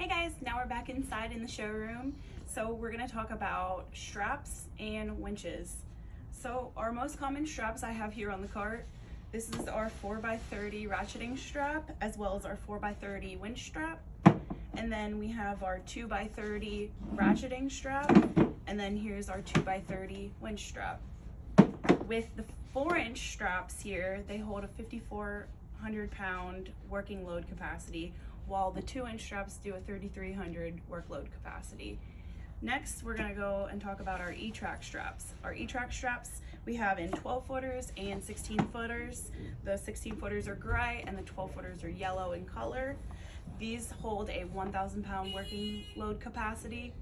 Hey guys, now we're back inside in the showroom. So we're gonna talk about straps and winches. So our most common straps I have here on the cart, this is our 4x30 ratcheting strap, as well as our 4x30 winch strap. And then we have our 2x30 ratcheting strap, and then here's our 2x30 winch strap. With the 4-inch straps here, they hold a 5,400 pound working load capacity, while the 2-inch straps do a 3,300 workload capacity. Next, we're gonna go and talk about our E-track straps. Our E-track straps we have in 12 footers and 16 footers. The 16 footers are gray and the 12 footers are yellow in color. These hold a 1,000 pound working load capacity.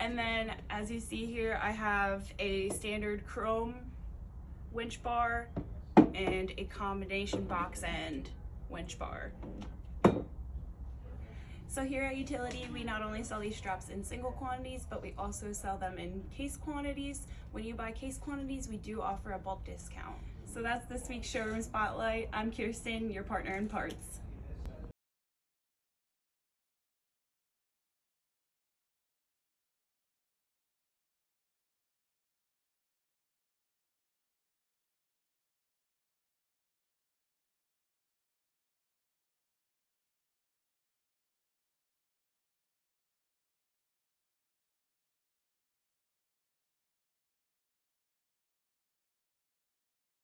And then as you see here, I have a standard chrome winch bar and a combination box end winch bar. So here at Utility, we not only sell these straps in single quantities, but we also sell them in case quantities. When you buy case quantities, we do offer a bulk discount. So that's this week's showroom spotlight. I'm Kirsten, your partner in parts.